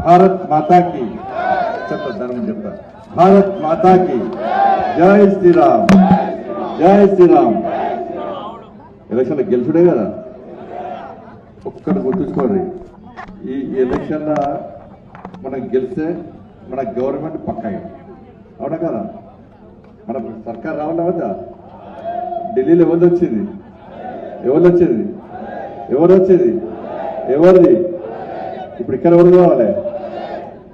భారత్ మాతాకి ధర్మం చెప్తా భారత్ మాతాకి జై శ్రీరామ్ జై శ్రీరామ్. ఎలక్షన్లో గెలుచుడే కదా, ఒక్కటి గుర్తుంచుకోండి. ఈ ఎలక్షన్లో మనం గెలిస్తే మన గవర్నమెంట్ పక్కా అవునా కదా, మన సర్కార్ రావాలా వద్దా? ఢిల్లీలో ఎవరు వచ్చింది? ఎవరిది? ఇప్పుడు ఇక్కడ ఎవరు కావాలి?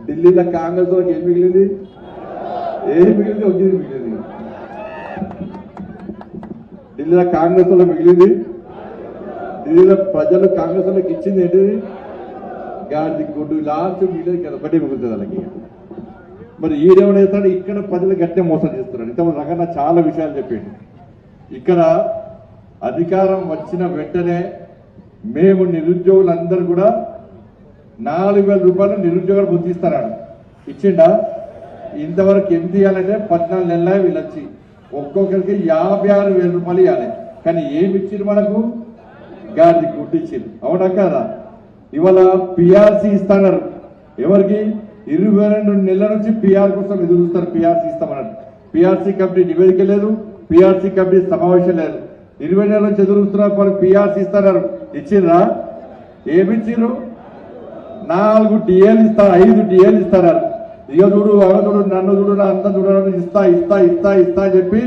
ఢిల్లీలో కాంగ్రెస్ వాళ్ళకి ఏం మిగిలింది? మిగిలింది. ఢిల్లీలో కాంగ్రెస్ వాళ్ళకి మిగిలింది. ఢిల్లీలో ప్రజలు కాంగ్రెస్ వాళ్ళకి ఇచ్చింది ఏంటిది? గాడి గుడ్డు. లాస్ట్ మిగిలింది కదా, ఒకటి మిగులుతుంది వాళ్ళకి. మరి ఈడేమని చేస్తాడు? ఇక్కడ ప్రజలు గట్టిగా మోసం చేస్తున్నాడు. ఇంతమంది రకంగా చాలా విషయాలు చెప్పాడు. ఇక్కడ అధికారం వచ్చిన వెంటనే మేము నిరుద్యోగులందరూ కూడా 4,000 రూపాయలు నిరుద్యోగులు గుర్తిస్తున్నాడు. ఇచ్చిండా? ఇంతవరకు ఎంత ఇవ్వాలంటే 14 నెలల వీళ్ళు వచ్చి ఒక్కొక్కరికి 56,000 రూపాయలు ఇవ్వాలి. కానీ ఏమి ఇచ్చింది మనకు? గాడి గుర్తించింది. అవునా కదా? ఇవాళ పిఆర్సీ ఇస్తున్నారు. ఎవరికి? 22 నెలల నుంచి పిఆర్ కోసం ఎదురు చూస్తారు. పిఆర్సీ ఇస్తామన్నారు. పిఆర్సీ కమిటీ నివేదిక లేదు, పిఆర్సీ కమిటీ సమావేశం లేదు. 20 నెలల నుంచి ఎదురు చూస్తున్నారు. పిఆర్సీ ఇస్తున్నారు. ఇచ్చిండ్రా? ఏమిచ్చిర్రు? 4 టీఏలు ఇస్తారు, 5 టీఏలు ఇస్తారు. ఇక చూడు, అవదుడు, నన్ను చూడు, నా అంత చూడడం ఇస్తా అని చెప్పి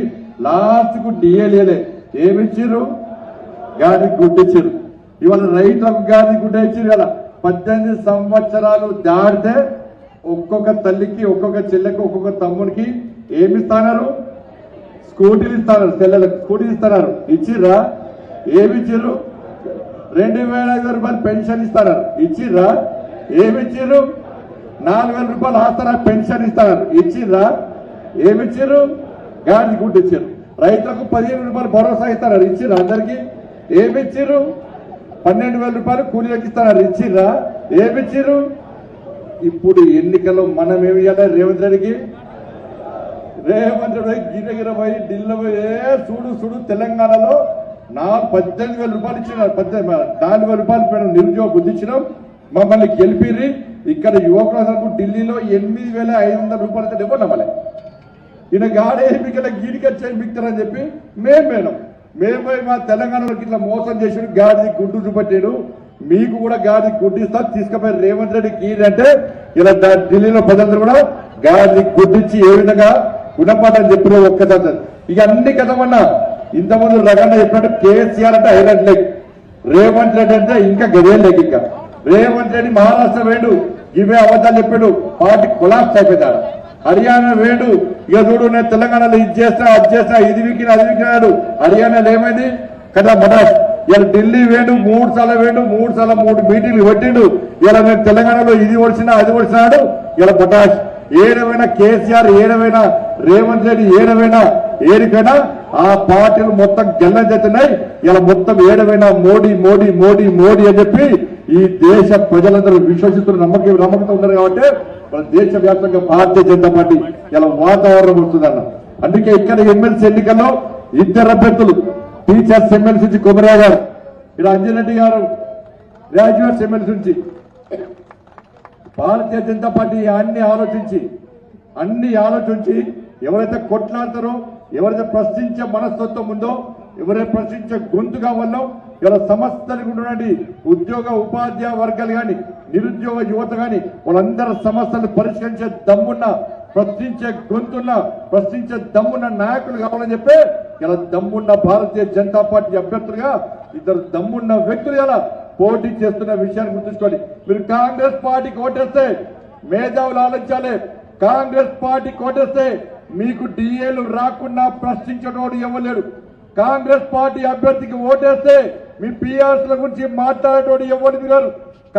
లాస్ట్ కు టీఏలు ఏమిచ్చిర్రు? గాడి గుడ్డిచ్చిర్రు. ఇవాళ రైతులకు గాడి గుడ్డ ఇచ్చిర్రు కదా. 18 సంవత్సరాలు దాటితే ఒక్కొక్క తల్లికి, ఒక్కొక్క చెల్లెకి, ఒక్కొక్క తమ్ముడికి ఏమిస్తున్నారు? స్కూటీలు ఇస్తారు. చెల్లెలకు స్కూటీలు ఇస్తున్నారు. ఇచ్చిర్రా? ఏమిచ్చిర్రు? 2,500 రూపాయలు పెన్షన్ ఇస్తారు. ఇచ్చిర్రా? ఏమిచ్చిర్రు? 4,000 రూపాయలు ఆసరా పెన్షన్ ఇస్తారు. ఇచ్చిర్రా? ఏమిచ్చిర్రు? గాడి గుడ్డు ఇచ్చారు. రైతులకు 15 రూపాయలు భరోసా ఇస్తారు. ఇచ్చిర్రా? అందరికి ఏమిచ్చిర్రు? 12,000 రూపాయలు కూలీలకు ఇస్తారు. ఇచ్చిర్రా? ఏమిచ్చిర్రు? ఇప్పుడు ఎన్నికల్లో మనం ఏమి ఇవ్వాలి? రేవంత్ రెడ్డి గిరగిర పోయి ఢిల్లీ పోయి చూడు తెలంగాణలో 18,000 రూపాయలు ఇచ్చినారు. 4,000 రూపాయలు నిరుద్యోగ బుద్ధి ఇచ్చినాం. మమ్మల్ని గెలిపిరి. ఇక్కడ యువకులకు ఢిల్లీలో 8,500 రూపాయలతో ఇవ్వండి. మమ్మల్ని ఈయన గాడే మీకు గీడికొచ్చాయి మిక్తారని చెప్పి మేము పోయి మా తెలంగాణలోకి ఇట్లా మోసం చేసి గాడి గుడ్డు చూపెట్టాడు. మీకు కూడా గాడి గుడ్డిస్తా తీసుకుపోయి రేవంత్ రెడ్డి గీడంటే ఇలా ఢిల్లీలో ప్రజలందరూ కూడా గాడి గుడ్డిచ్చి ఏ విధంగా గుణపాఠం చెప్పిన ఒక్కసారి ఇక అన్ని కథమన్నా. ఇంతకుముందు రకంగా చెప్పినట్టు కేసీఆర్ అంటే ఐలాండ్ లేక్, రేవంత్ రెడ్డి అంటే ఇంకా గదే లేక్. ఇంకా రేవంత్ రెడ్డి మహారాష్ట్ర వేడు, ఇవే అబద్ధాలు చెప్పాడు. పార్టీ కొలాప్స్ అయిపోయినాడు. హర్యానా వేడు, ఇక చూడు నేను తెలంగాణలో ఇది చేస్తా అది చేస్తా, ఇది వికినాడు. హర్యానాలో ఏమైంది కదా మద్రాస్. ఇలా ఢిల్లీ వేడు, 3 సార్లు వేడు, 3 సార్లు 3 మీటింగ్లు పెట్టిండు. ఇలా నేను తెలంగాణలో ఇది ఓడిచినా అది ఓడిచినాడు. ఇలా మద్రాస్ ఏడవైనా కేసీఆర్, ఏడవైనా రేవంత్ రెడ్డి, ఏడికైనా ఆ పార్టీలు మొత్తం గెల్లం చేస్తున్నాయి. ఇలా మొత్తం ఏడవైనా మోడీ అని చెప్పి ఈ దేశ ప్రజలందరూ విశ్వసిస్తున్న నమ్మకంతో ఉన్నారు. కాబట్టి మన దేశవ్యాప్తంగా భారతీయ జనతా పార్టీ ఇలా వాతావరణం వస్తుందన్న. అందుకే ఇక్కడ ఎమ్మెల్సీ ఎన్నికల్లో 2 అభ్యర్థులు టీచర్స్ ఎమ్మెల్సీ నుంచి కొమరయ్య గారు, ఇక్కడ అంజనరెడ్డి గారు గ్రాడ్యుయేట్స్ ఎమ్మెల్సీ నుంచి. భారతీయ జనతా పార్టీ అన్ని ఆలోచించి ఎవరైతే కొట్లాడతారో, ఎవరైతే ప్రశ్నించే మనస్తత్వం ఉందో, ఎవరైతే ప్రశ్నించే గొంతు కావాలో, ఇలా సమస్యలు ఉన్నటువంటి ఉద్యోగ ఉపాధ్యాయ వర్గాలు కానీ, నిరుద్యోగ యువత కానీ వాళ్ళందరూ సమస్యలు పరిష్కరించే దమ్మున్న, ప్రశ్నించే గొంతున్న, ప్రశ్నించే దమ్మున్న నాయకులు కావాలని చెప్పి ఇలా దమ్మున్న భారతీయ జనతా పార్టీ అభ్యర్థులుగా 2 దమ్మున్న వ్యక్తులు ఇలా పోటీ చేస్తున్న విషయాన్ని గుర్తుంచుకోండి. మీరు కాంగ్రెస్ పార్టీకి ఓటేస్తే మేధావులు ఆలోచించాలి. కాంగ్రెస్ పార్టీకి ఓటేస్తే మీకు డిఏలు రాకుండా ప్రశ్నించడం ఇవ్వలేడు. కాంగ్రెస్ పార్టీ అభ్యర్థికి ఓటేస్తే మీ పిఆర్సీల గురించి మాట్లాడేటోడు ఎవరు గారు.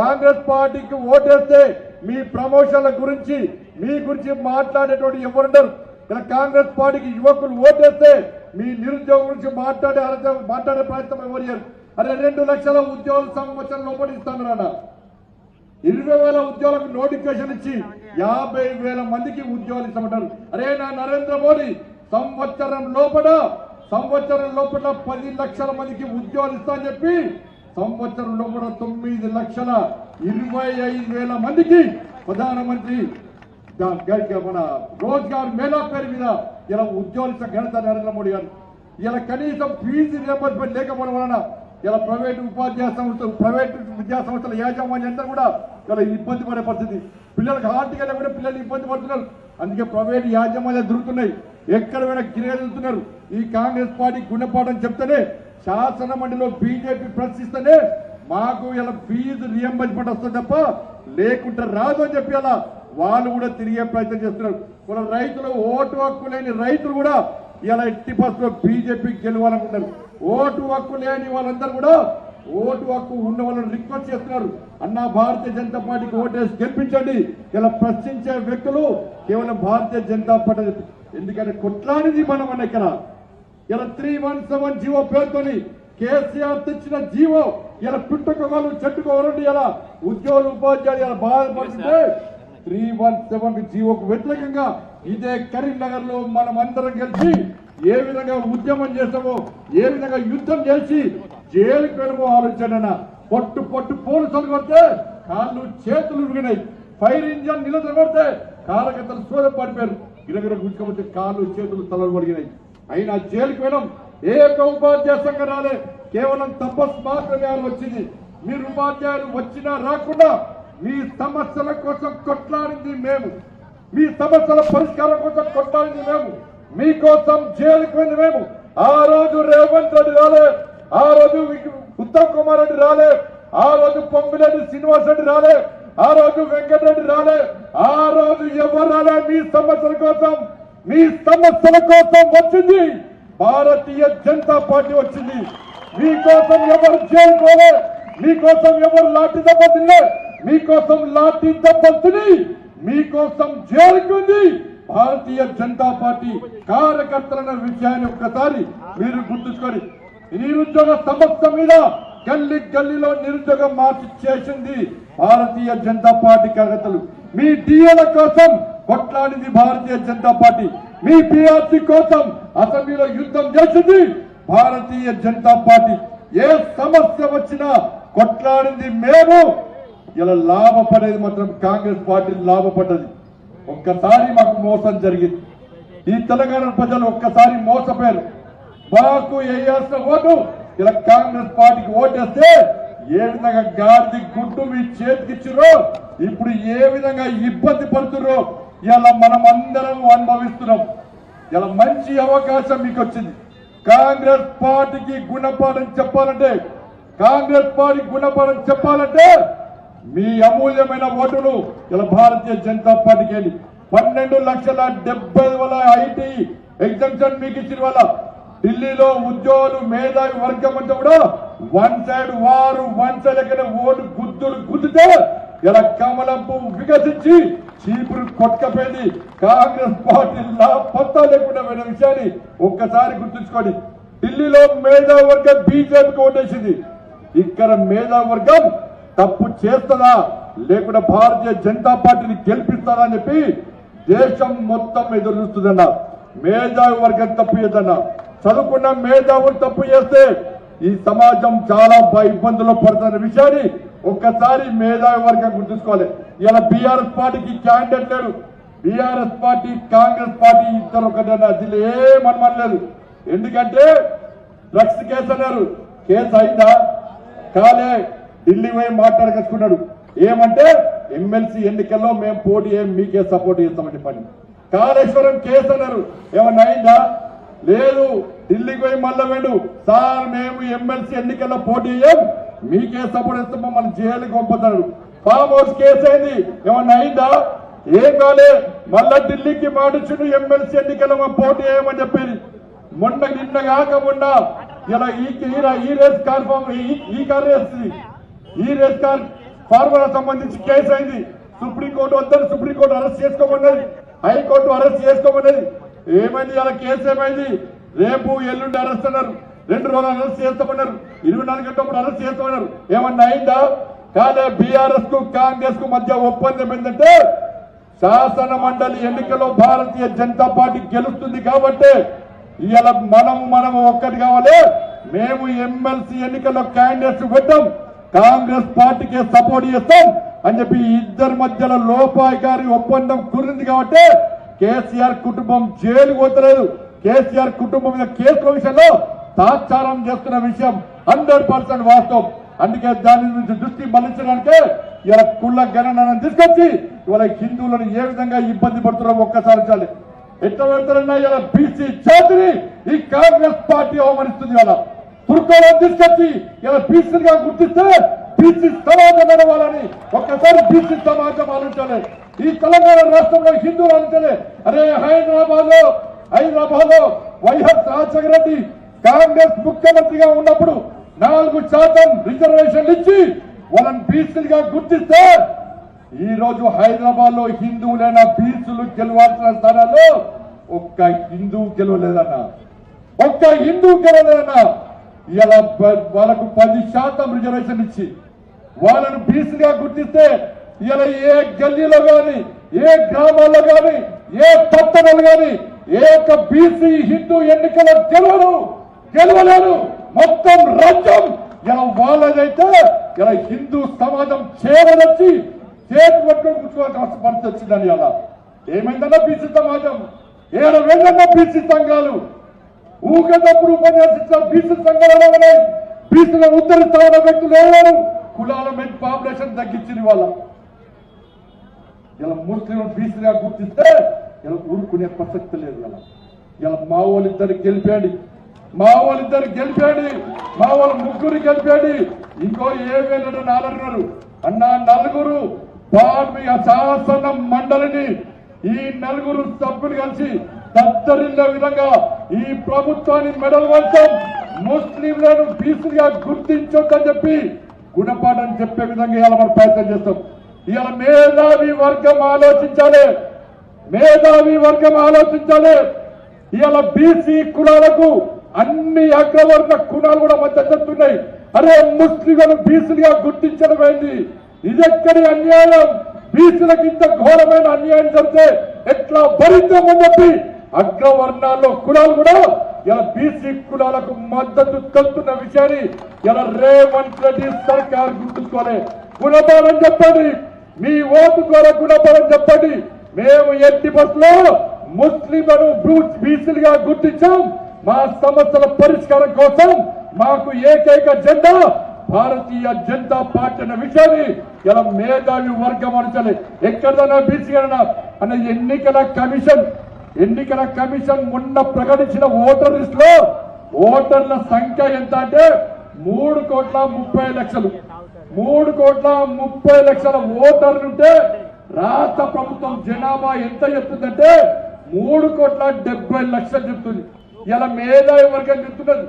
కాంగ్రెస్ పార్టీకి ఓటేస్తే మీ ప్రమోషన్ల గురించి మీ గురించి మాట్లాడేటోడు ఎవరుండరు. ఇలా కాంగ్రెస్ పార్టీకి యువకులు ఓటేస్తే మీ నిరుద్యోగం గురించి మాట్లాడే ప్రయత్నం ఎవరు చేయరు. అరే 2 లక్షల ఉద్యోగాలు సంవత్సరం లోపలి ఇస్తాను. 20,000 ఉద్యోగాలకు నోటిఫికేషన్ ఇచ్చి 50,000 మందికి ఉద్యోగాలు ఇస్తామంటారు. అరే నా నరేంద్ర మోడీ సంవత్సరం లోపల 10 లక్షల మందికి ఉద్యోగాలు ఇస్తా అని చెప్పి సంవత్సరం లోపల 9,25,000 మందికి ప్రధానమంత్రి మన రోజ్గార్ మేళా పేరు మీద ఇలా ఉద్యోగుల ఘనత నరేంద్ర మోడీ గారు. ఇలా కనీసం ఫీజు రియంబర్స్మెంట్ లేకపోవడం వలన ఇలా ప్రైవేట్ ఉపాధ్యాయ సంస్థలు, ప్రైవేట్ విద్యా సంస్థల యాజమాన్యం అంతా కూడా ఇలా ఇబ్బంది పడే పరిస్థితి. పిల్లలకు హార్ట్గా కూడా పిల్లలు ఇబ్బంది పడుతున్నారు. అందుకే ప్రైవేట్ యాజమాన్యాలు దొరుకుతున్నాయి, ఎక్కడ పోయినా గిరిగెలుతున్నారు. ఈ కాంగ్రెస్ పార్టీ గుణపాఠం చెప్తేనే, శాసన మండలిలో బీజేపీ ప్రశ్నిస్తేనే మాకు ఇలా ఫీజు రియంబర్స్మెంట్ వస్తుంది తప్ప లేకుంటే రాదు అని చెప్పి అలా వాళ్ళు కూడా తిరిగే ప్రయత్నం చేస్తున్నారు. మన రైతులు, ఓటు హక్కు లేని రైతులు కూడా ఇలా ఎట్టి బస్సులో బీజేపీకి గెలవాలనుకుంటారు. ఓటు హక్కు లేని వాళ్ళందరూ కూడా ఓటు హక్కు ఉన్న వాళ్ళని రిక్వెస్ట్ చేస్తున్నారు, అన్నా భారతీయ జనతా పార్టీకి ఓటేసి గెలిపించండి. ఇలా ప్రశ్నించే వ్యక్తులు కేవలం భారతీయ జనతా పార్టీ. ఎందుకంటే కొట్లాడిది మనం అన్న ఇక్కడ ఇలా 317 జీవో పేరుతోని కేసీఆర్ తెచ్చిన జీవో ఇలా పుట్టుకోగలు చెట్టుకోవాలంటే ఇలా ఉద్యోగులు, ఉపాధ్యాయులు ఇలా బాధపడుతుంటే 317 జీవోకు వ్యతిరేకంగా ఇదే కరీంనగర్ లో మనం అందరం కలిసి ఏ విధంగా ఉద్యమం చేసామో, ఏ విధంగా యుద్ధం చేసి జైలుకి వెళ్ళమో ఆలోచన. పొట్టు పోలీసులు కొడితే కాళ్ళు చేతులు ఉరిగినాయి, ఫైర్ ఇంజన్ నిలదొడితే కార్యకర్తలు సోదం పడిపోయారు, గిరగిర గుంజుకపోతే కాళ్ళు చేతులు తలలు పడిగినాయి. అయినా జైలుకి వెళ్ళం. ఏక ఉపాధ్యాయ సంఘం రాలే, కేవలం తపస్సు మాత్రమే వచ్చింది. మీరు ఉపాధ్యాయులు వచ్చినా రాకుండా మీ సమస్యల కోసం కొట్లాడింది మేము, మీ సమస్యల పరిష్కారం కోసం కొట్లాడింది మేము, మీకోసం జైలుకి వెళ్ళి మేము. ఆ రోజు రేవంత్ రెడ్డి రాలే, ఆ రోజు ఉత్తమ్ కుమార్ రెడ్డి రాలే, ఆ రోజు పొంగిరెడ్డి శ్రీనివాస్ రెడ్డి రాలే, ఆ రోజు వెంకటరెడ్డి రాలే, ఆ రోజు ఎవరు రాలే. మీ సమస్యల కోసం, మీ సమస్యల కోసం వచ్చింది భారతీయ జనతా పార్టీ వచ్చింది. మీకోసం ఎవరు జైలుకోలే, మీకోసం ఎవరు లాఠీ దెబ్బతిలే, మీకోసం లాఠీ దెబ్బతిని మీకోసం జైలుకి ఉంది భారతీయ జనతా పార్టీ కార్యకర్తలన్న విషయాన్ని ఒక్కసారి మీరు గుర్తుంచుకొని, నిరుద్యోగ సమస్య మీద గల్లీ గల్లీలో నిరుద్యోగం మార్చి చేసింది భారతీయ జనతా పార్టీ కార్యకర్తలు. మీ డిఏల కోసం కొట్లాడింది భారతీయ జనతా పార్టీ, మీ పిఆర్సీ కోసం అసెంబ్లీలో యుద్ధం చేసింది భారతీయ జనతా పార్టీ. ఏ సమస్య వచ్చినా కొట్లాడింది మేము. ఇలా లాభపడేది మాత్రం కాంగ్రెస్ పార్టీ లాభపడ్డది. ఒక్కసారి మాకు మోసం జరిగింది. ఈ తెలంగాణ ప్రజలు ఒక్కసారి మోసపోయారు. మాకు వేయాల్సిన ఓటు ఇలా కాంగ్రెస్ పార్టీకి ఓటేస్తే ఏ విధంగా గాడి గుడ్డు మీ చేతికిచ్చిరో, ఇప్పుడు ఏ విధంగా ఇబ్బంది పడుతురో ఇలా మనం అందరం అనుభవిస్తున్నాం. ఇలా మంచి అవకాశం మీకు వచ్చింది. కాంగ్రెస్ పార్టీకి గుణపాఠం చెప్పాలంటే, కాంగ్రెస్ పార్టీ గుణపాఠం చెప్పాలంటే మీ అమూల్యమైన ఓటులు ఇలా భారతీయ జనతా పార్టీకి వెళ్ళి 12,70,000 ఐటీ ఎగ్జామ్షన్ మీకు ఇచ్చిన వల్ల ఢిల్లీలో ఉద్యోగులు, మేధావి వర్గం అంతా కూడా వన్ సైడ్ వారు, వన్ సైడ్ ఎక్కడ ఓటు గుద్దుతే ఇలా కమలం పువ్వు వికసించి చీపురు కొట్టకపోయింది. కాంగ్రెస్ పార్టీ పత్తా లేకుండా పోయిన విషయాన్ని ఒక్కసారి గుర్తుంచుకోండి. ఢిల్లీలో మేధావి వర్గం బీజేపీకి ఓటేసింది. ఇక్కడ మేధావి వర్గం తప్పు చేస్తుందా లేకుండా భారతీయ జనతా పార్టీని గెలిపిస్తారా అని చెప్పి దేశం మొత్తం ఎదురు చూస్తుందన్న. మేధావి వర్గం తప్పు చేద్దన్న. చదువుకున్న మేధావులు తప్పు చేస్తే ఈ సమాజం చాలా ఇబ్బందుల్లో పడుతున్న విషయాన్ని ఒక్కసారి మేధావి వర్గం గుర్తుంచుకోవాలి. ఇలా బీఆర్ఎస్ పార్టీకి క్యాండిడేట్ లేడు. బీఆర్ఎస్ పార్టీ, కాంగ్రెస్ పార్టీ ఇద్దరు ఒకటన్నా దీనిలో ఏమనలేదు. ఎందుకంటే డ్రగ్స్ కేసు అన్నారు, కేసు అయిందా? కాలే. ఢిల్లీ పోయి మాట్లాడగలుచుకున్నాడు. ఏమంటే ఎమ్మెల్సీ ఎన్నికల్లో మేము పోటీ మీకే సపోర్ట్ చేస్తామని చెప్పండి. కాళేశ్వరం కేసు అన్నారు, ఏమన్నా అయిందా? లేదు. ఢిల్లీకి పోయి మళ్ళా వెండు, సార్ మేము ఎమ్మెల్సీ ఎన్నికల్లో పోటీ చేయం, మీకే సపోర్ట్ చేస్తాం, మమ్మల్ని జైలుకి పంపుతాడు. ఫామ్ హౌస్ కేసు అయింది, ఏమన్నా అయిందా? ఏం కాలే. మళ్ళా ఢిల్లీకి మాటిచ్చుడు ఎమ్మెల్సీ ఎన్నికల్లో పోటీ చేయమని చెప్పేది. నిన్న కాక మొన్న ఇలా ఈ రేస్ కార్ ఈ రేస్ కార్ ఫార్ములా సంబంధించి కేసు అయింది. సుప్రీంకోర్టు వద్దని సుప్రీంకోర్టు అరెస్ట్ చేసుకోమన్నది, హైకోర్టు అరెస్ట్ చేసుకోమన్నది. ఏమైంది? ఇలా కేసు ఏమైంది? రేపు ఎల్లుండి అరెస్ట్ అన్నారు, 2 రోజులు అరెస్ట్ చేస్తామన్నారు, 24 గంటలప్పుడు అరెస్ట్ చేస్తామన్నారు. ఏమన్నా అయిందా? కానీ బీఆర్ఎస్ కు కాంగ్రెస్ కు మధ్య ఒప్పందం ఏంటంటే శాసన మండలి ఎన్నికల్లో భారతీయ జనతా పార్టీ గెలుస్తుంది కాబట్టి ఇవాళ మనము ఒక్కటి కావాలి. మేము ఎమ్మెల్సీ ఎన్నికల్లో క్యాండిడేట్స్ పెట్టాం, కాంగ్రెస్ పార్టీకి సపోర్ట్ చేస్తాం, అని చెప్పి ఇద్దరి మధ్యలో లోపాయికారి ఒప్పందం కుదిరింది కాబట్టి కేసీఆర్ కుటుంబం జైలు పోతలేదు. కేసీఆర్ కుటుంబం మీద కేసుల విషయంలో తాత్సారం చేస్తున్న విషయం 100% వాస్తవం. అందుకే దాని నుంచి దృష్టి మళ్లించడానికే ఇలా కుళ్ళ గణనను తీసుకొచ్చి ఇవాళ హిందువులను ఏ విధంగా ఇబ్బంది పడుతున్నారో ఒక్కసారి చాలి. ఎట్లా పెడతారన్నా ఇలా బీసీ జాతిని ఈ కాంగ్రెస్ పార్టీ అవమానిస్తుంది. ఇలా తుర్కోలను తీసుకొచ్చి ఇలా బీసీలుగా గుర్తిస్తే బీసీ సమాజం నడవాలని ఒక్కసారి బీసీ సమాజం ఆలోచించాలి. ఈ తెలంగాణ రాష్ట్రంలో హిందువులు ఆలోచించాలి. అరే హైదరాబాద్ లో వైఎస్ రాజశేఖర రెడ్డి కాంగ్రెస్ ముఖ్యమంత్రిగా ఉన్నప్పుడు 4% రిజర్వేషన్లు ఇచ్చి వాళ్ళని బీసీలుగా గుర్తిస్తే ఈ రోజు హైదరాబాద్ లో హిందువులైన బీసీలు గెలవాల్సిన స్థానాల్లో ఒక్క హిందువు గెలవలేదన్నా, ఒక్క హిందువు గెలవలేదన్నా. ఇలా వాళ్ళకు 10% రిజర్వేషన్ ఇచ్చి వాళ్ళను బీసీలుగా గుర్తిస్తే ఇలా ఏ గల్లీలో గాని, ఏ గ్రామాల్లో గాని, ఏ పట్టణాలు గాని ఏ ఒక్క బీసీ హిందూ ఎన్నికల గెలవలేరు. మొత్తం రాజ్యం ఇలా వాళ్ళదైతే ఇలా హిందూ సమాజం చేరదొచ్చి చేతి పట్టుకొని కూర్చోవాల్సిన పరిస్థితి వచ్చిందని. అలా ఏమైందన్నా బీసీ సమాజం, ఏడ వెళ్ళన్నా బీసీ సంఘాలు ఊగేటప్పుడు ఉపన్యాసించిన బీసీ సంఘాలు ఉన్నాయి. బీసీలను ఉద్ధరిస్తామన్న వ్యక్తులు ఎవరు? కులాల మీద పాపులేషన్ తగ్గించింది వాళ్ళ. ఇలా ముస్లింలు బీసీగా గుర్తిస్తే ఇలా ఊరుకునే ప్రసక్తి లేదు. ఇలా మా వాళ్ళిద్దరు గెలిపాడు, మా వాళ్ళు ముగ్గురు గెలిపాడు. ఇంకో 7,400 అన్న నలుగురు శాసన మండలిని ఈ నలుగురు సభ్యులు కలిసి దత్తరిల్ల విధంగా ఈ ప్రభుత్వాన్ని మెడల్ వంచం ముస్లింలను బీసీగా గుర్తించొద్దని చెప్పి గుణపాఠం చెప్పే విధంగా ఇలా మనం ప్రయత్నం చేస్తాం. ఇలా మేధావి వర్గం ఆలోచించాలి. ఇలా బీసీ కులాలకు అన్ని అగ్రవర్ణ కులాలు కూడా మధ్య చెప్తున్నాయి. అరే ముస్లింలను బీసీలుగా గుర్తించడం అయింది, ఇదెక్కడి అన్యాయం? బీసీలకు ఇంత ఘోరమైన అన్యాయం జరిగితే ఎట్లా భరించామని చెప్పి అగ్రవర్ణాల్లో కులాలు కూడా ఇలా బీసీ కులాలకు మద్దతు తెలుపుతున్న విషయాన్ని ఇలా రేవంత్ రెడ్డి సర్కార్ గుర్తుంచుకోవాలి. గుణపాఠం చెప్పండి, మీ ఓటు ద్వారా గుణపాఠం చెప్పండి. మేము ఎట్టి బస్సులో ముస్లింలను బీసీలుగా గుర్తించాం. మా సమస్యల పరిష్కారం కోసం మాకు ఏకైక జెండా భారతీయ జనతా పార్టీ అన్న విషయాన్ని ఇలా మేధావి వర్గం అనుకోవాలి. ఎక్కడైనా బీసీ అన్న ఎన్నికల కమిషన్ మొన్న ప్రకటించిన ఓటర్ లిస్ట్ లో ఓటర్ల సంఖ్య ఎంత అంటే 3,30,00,000. 3,30,00,000 ఓటర్లుంటే రాష్ట్ర ప్రభుత్వం జనాభా ఎంత చెప్తుందంటే 3,70,00,000 చెప్తుంది. ఇలా మేధావి వర్గం చెప్తున్నారు,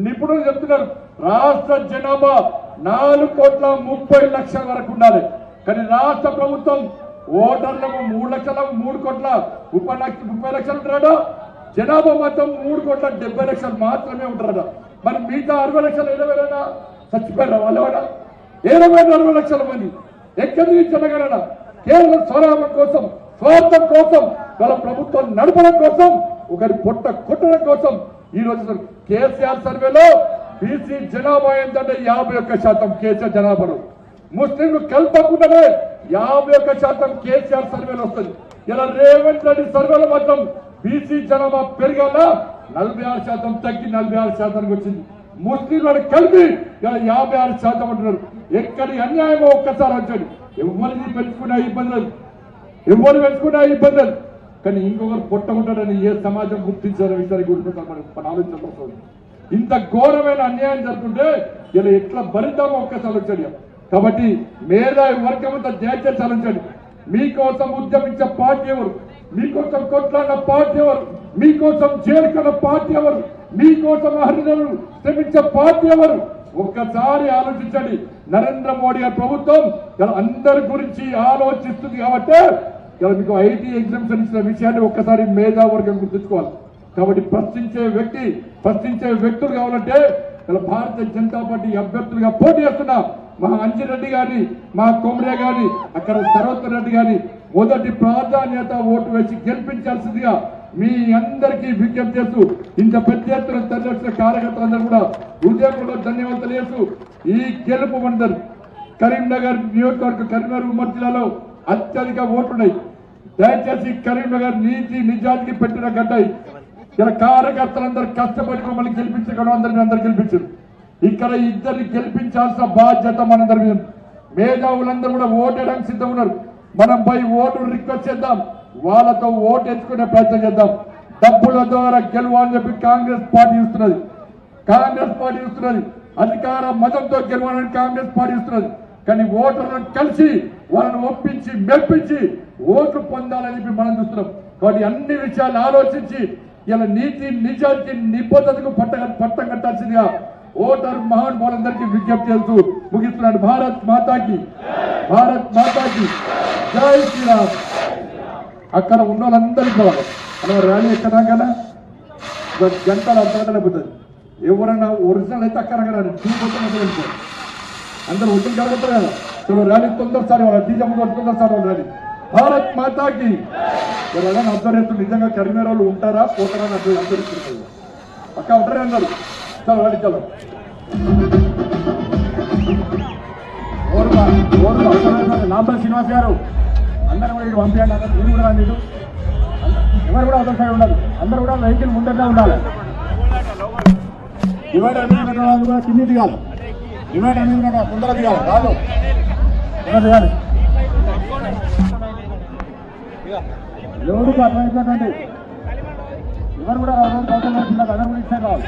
నిపుణులు చెప్తున్నారు రాష్ట్ర జనాభా 4,30,00,000 వరకు ఉండాలి. కానీ రాష్ట్ర ప్రభుత్వం ఓటర్లకు 3,30,00,000 ఉంటారట, జనాభా మాత్రం 3,70,00,000 మాత్రమే ఉంటారట. మరి మిగతా 60 లక్షలు ఏదైనా చచ్చిపోయారా? వాళ్ళేవాడా 40 లక్షల మంది ఎక్కడి నుంచి జనగణన? కేవలం స్వలాభం కోసం, స్వార్థం కోసం, వాళ్ళ ప్రభుత్వం నడపడం కోసం, ఒకరి పొట్ట కొట్టడం కోసం ఈ రోజు కేసీఆర్ సర్వేలో బీసీ జనాభా ఏంటంటే 51% కేసీఆర్ జనాభాలో, ముస్లింలు కల్పకుండానే 51% కేసీఆర్ సర్వేలో వస్తుంది. ఇలా రేవంత్ రెడ్డి సర్వేలో మాత్రం బీసీ జనాభా పెరిగాల 46% తగ్గి 46% వచ్చింది. ముస్లింలను కలిపి ఇలా 56% అంటున్నారు. ఎక్కడి అన్యాయమో ఒక్కసారి వచ్చాడు. ఎవరిని పెంచుకున్నా ఇబ్బందులు, కానీ ఇంకొకరు పొట్టకుంటాడని ఏ సమాజం గుర్తించారో విషయాన్ని గుర్తించాలి. మనం ఆలోచించాల్సి ఇంత ఘోరమైన అన్యాయం జరుగుతుంటే ఇలా ఎట్లా భరిద్దామో ఒక్కసారి వచ్చాడు. కాబట్టి మేధావి వర్గం అంతా దయచేసి ఆలోచించండి. మీకోసం ఉద్యమించే పార్టీ ఎవరు? మీకోసం కొట్లాడిన పార్టీ ఎవరు? మీకోసం చేరుకున్న పార్టీ ఎవరు? మీకోసం హరిజనులు శ్రమించే పార్టీ ఎవరు? ఒక్కసారి ఆలోచించండి. నరేంద్ర మోడీ గారి ప్రభుత్వం అందరి గురించి ఆలోచిస్తుంది కాబట్టి మీకు ఐటీ ఎగ్జామ్షన్ ఇచ్చిన విషయాన్ని ఒక్కసారి మేధావర్గం గుర్తుంచుకోవాలి. కాబట్టి ప్రశ్నించే వ్యక్తులు కావాలంటే ఇలా భారతీయ జనతా పార్టీ అభ్యర్థులుగా పోటీ చేస్తున్నా మా అంజిరెడ్డి గాని, మా కొమరే గాని, అక్కడ సరోత్తర్ రెడ్డి గాని మొదటి ప్రాధాన్యత ఓటు వేసి గెలిపించాల్సిందిగా మీ అందరికీ విజ్ఞప్తి చేస్తూ ఇంత పెద్ద ఎత్తున తరలివచ్చిన కార్యకర్తలందరూ కూడా హృదయపూర్వక ధన్యవాదాలు తెలియజేస్తూ ఈ గెలుపు మందరు కరీంనగర్ నియోజకవర్గ కరీంనగర్ ఉమ్మడి జిల్లాలో అత్యధిక ఓట్లున్నాయి. దయచేసి కరీంనగర్ నీతి నిజానికి పెట్టిన గడ్డ. ఇలా కార్యకర్తలందరూ కష్టపడి మమ్మల్ని గెలిపించడం అందరూ గెలిపించారు. ఇక్కడ ఇద్దరిని గెలిపించాల్సిన బాధ్యత మనందరి మీద. మేధావులందరూ కూడా ఓటేయడానికి సిద్ధం ఉన్నారు. మనం పోయి ఓటు రిక్వెస్ట్ చేద్దాం, వాళ్ళతో ఓటు ఎంచుకునే ప్రయత్నం చేద్దాం. డబ్బుల ద్వారా గెలవాలని చెప్పి కాంగ్రెస్ పార్టీ ఇస్తున్నది. అధికార మతంతో గెలవాలని కాంగ్రెస్ పార్టీ ఇస్తున్నది. కానీ ఓటర్లను కలిసి వాళ్ళని ఒప్పించి మెప్పించి ఓట్లు పొందాలని చెప్పి మనం చూస్తున్నాం. కాబట్టి అన్ని విషయాలు ఆలోచించి ఇలా నీతి నిజానికి నిబద్ధతకు పట్టం కట్టాల్సిందిగా ఓటర్ మహానుభావులందరికీ విజ్ఞప్తి చేస్తూ ముగిస్తున్నాడు. భారత్ మాతాకి జై శ్రీరామ్. అక్కడ ఉన్న వాళ్ళందరికీ పోవాలి. అలా ర్యాలీ ఎక్కడాకన్నా గంటలు అర్ధగంటలు అయిపోతుంది. ఎవరైనా ఒరిజినల్ అయితే అక్కడ వెళ్ళిపోవాలి. అందరూ ఒడ్డు కలుగుతారు కదా. సో ర్యాలీ తొందరసారి వాళ్ళ డీజే తొందరసారి వాళ్ళ ర్యాలీ. భారత్ మాతాకి ఎవరైనా అబ్జర్వ్ చేస్తుంది. నిజంగా కరీంనగర్ వాళ్ళు ఉంటారా పోతారా అని అబ్జర్వ్ చేస్తున్నారు. అక్క ఉంటారే అన్నారు. చలో రండి, చలో. నాంపల్లి శ్రీనివాస్ గారు అందరూ కూడా ఇటు పంపించండి. అందరూ మీరు కూడా రండి. ఎవరు కూడా అవతల సైడ్ ఉండదు. అందరూ కూడా వెహికల్ ముందరనే ఉండాలి. డివైడర్ కూడా కింది దిగాలి. డివైడర్ మీద ముందర దిగాలి. కాదు దిగాలి. ఎవరికి అర్థమైనటువంటి ఎవరు కూడా అందరూ కూడా ఇచ్చారు రావాలి.